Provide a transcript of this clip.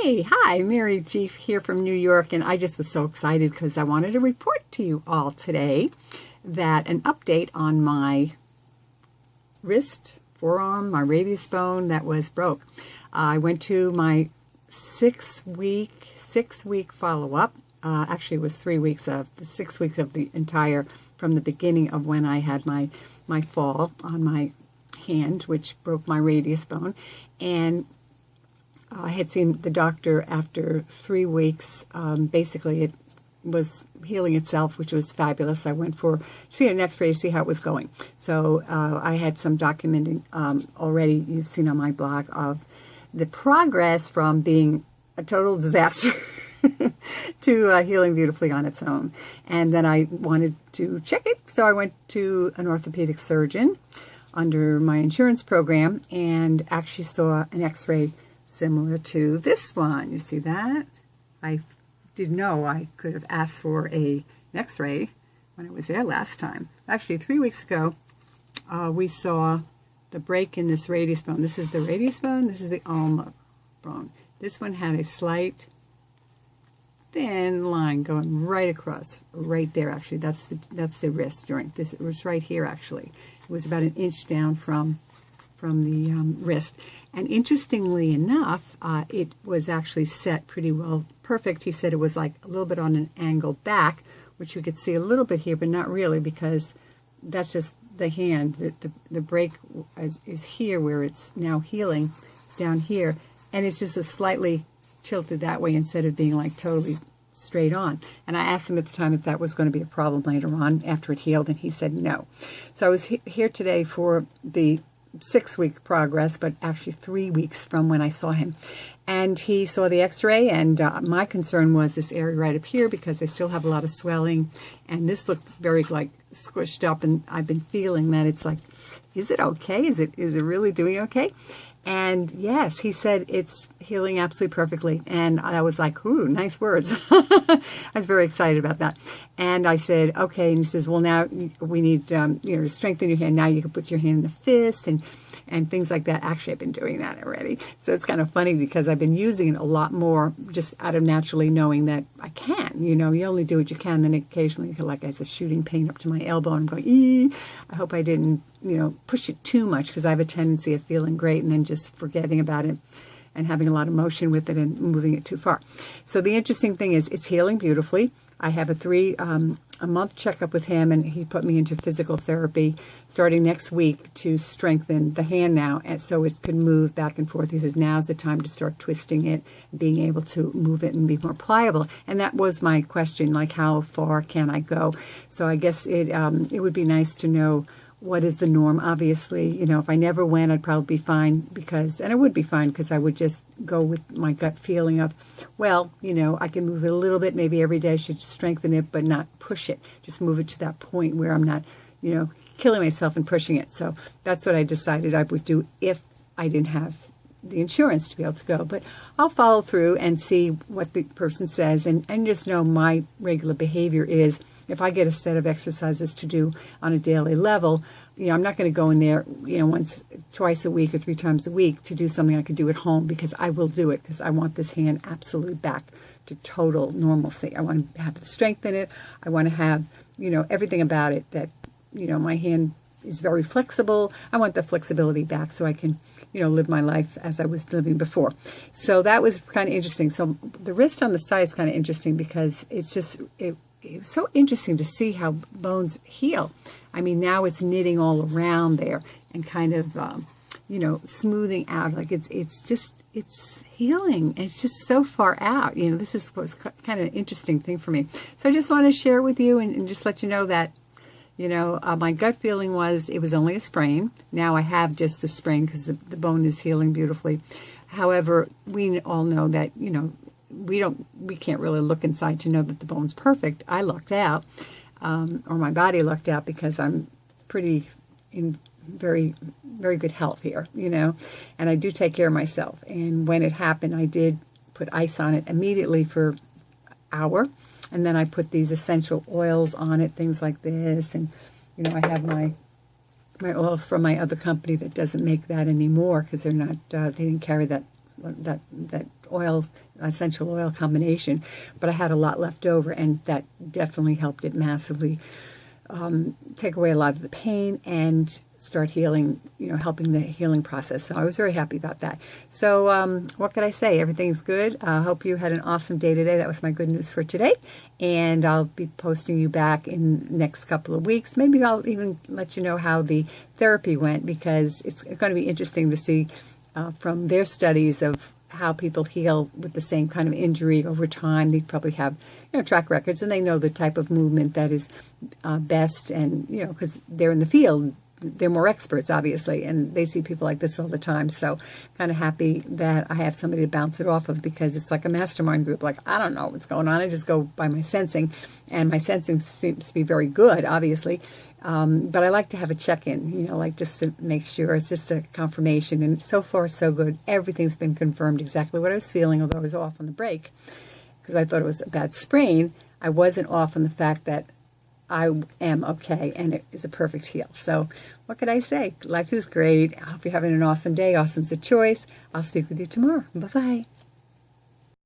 Hey, hi, Mary G here from New York, and I just was so excited because I wanted to report to you all today that an update on my wrist, forearm, my radius bone that was broke. I went to my six-week follow-up. Actually, it was 3 weeks of the 6 weeks of the entire, from the beginning of when I had my fall on my hand, which broke my radius bone, and I had seen the doctor after 3 weeks. Basically, it was healing itself, which was fabulous. I went for see an X-ray to see how it was going. So I had some documenting already, you've seen on my blog, of the progress from being a total disaster to healing beautifully on its own. And then I wanted to check it, so I went to an orthopedic surgeon under my insurance program and actually saw an X-ray similar to this one. You see that? I didn't know I could have asked for an X-ray when I was there last time. Actually, 3 weeks ago, we saw the break in this radius bone. This is the radius bone. This is the ulnar bone. This one had a slight thin line going right across, right there. Actually, that's the wrist joint. This, it was right here. Actually, it was about an inch down from the wrist. And interestingly enough, it was actually set pretty well, perfect. He said it was like a little bit on an angle back, which you could see a little bit here, but not really, because that's just the hand. The break is here where it's now healing. It's down here, and it's just a slightly tilted that way instead of being like totally straight on. And I asked him at the time if that was going to be a problem later on after it healed, and he said no. So I was here today for the 6-week progress, but actually 3 weeks from when I saw him. And he saw the X-ray, and my concern was this area right up here, because I still have a lot of swelling, and this looked very like squished up, and I've been feeling that it's like, is it okay? Is it really doing okay? And yes, he said it's healing absolutely perfectly. And I was like, ooh, nice words. I was very excited about that. And I said, okay. And he says, well, now we need to strengthen your hand. Now you can put your hand in a fist and things like that. Actually, I've been doing that already. So it's kind of funny because I've been using it a lot more just out of naturally knowing that I can. You only do what you can. Then occasionally, like as a shooting pain up to my elbow, and I'm going, I hope I didn't, push it too much, because I have a tendency of feeling great and then just forgetting about it and having a lot of motion with it and moving it too far. So the interesting thing is it's healing beautifully. I have a month checkup with him, and he put me into physical therapy starting next week to strengthen the hand now, and so it could move back and forth. He says now's the time to start twisting it, being able to move it and be more pliable. And that was my question, like how far can I go? So I guess it would be nice to know what is the norm. Obviously, if I never went, I'd probably be fine, and I would be fine because I would just go with my gut feeling of, well, I can move it a little bit, maybe every day I should strengthen it, but not push it. Just move it to that point where I'm not, killing myself and pushing it. So that's what I decided I would do if I didn't have the insurance to be able to go. But I'll follow through and see what the person says, and just know my regular behavior is, if I get a set of exercises to do on a daily level, I'm not going to go in there, twice a week or 3 times a week to do something I could do at home, because I will do it because I want this hand absolutely back to total normalcy. I want to have the strength in it. I want to have, everything about it that, my hand is very flexible. I want the flexibility back so I can, live my life as I was living before. So that was kind of interesting. So the wrist on the side is kind of interesting because it's just, it was so interesting to see how bones heal. I mean, now it's knitting all around there and kind of, smoothing out. Like it's healing. It's just so far out. This is what's kind of an interesting thing for me. So I just want to share with you and just let you know that, my gut feeling was it was only a sprain. Now I have just the sprain because the bone is healing beautifully. However, we all know that, we can't really look inside to know that the bone's perfect. I lucked out, or my body lucked out, because I'm pretty in very, very good health here, and I do take care of myself. And when it happened, I did put ice on it immediately for an hour. And then I put these essential oils on it, things like this. And, I have my oil from my other company that doesn't make that anymore, because they're not, they didn't carry that that oil, essential oil combination, but I had a lot left over, and that definitely helped it massively take away a lot of the pain and start healing, helping the healing process. So I was very happy about that. So what could I say? Everything's good. I hope you had an awesome day today. That was my good news for today. And I'll be posting you back in the next couple of weeks. Maybe I'll even let you know how the therapy went, because it's going to be interesting to see from their studies of how people heal with the same kind of injury over time. They probably have, track records, and they know the type of movement that is best. And, because they're in the field, they're more experts, obviously, and they see people like this all the time. So kind of happy that I have somebody to bounce it off of, because it's like a mastermind group. Like, I don't know what's going on. I just go by my sensing, and my sensing seems to be very good, obviously. But I like to have a check-in, like just to make sure. It's just a confirmation. And so far, so good. Everything's been confirmed exactly what I was feeling, although I was off on the break because I thought it was a bad sprain. I wasn't off on the fact that I am okay, and it is a perfect heal. So what could I say? Life is great. I hope you're having an awesome day. Awesome's a choice. I'll speak with you tomorrow. Bye-bye.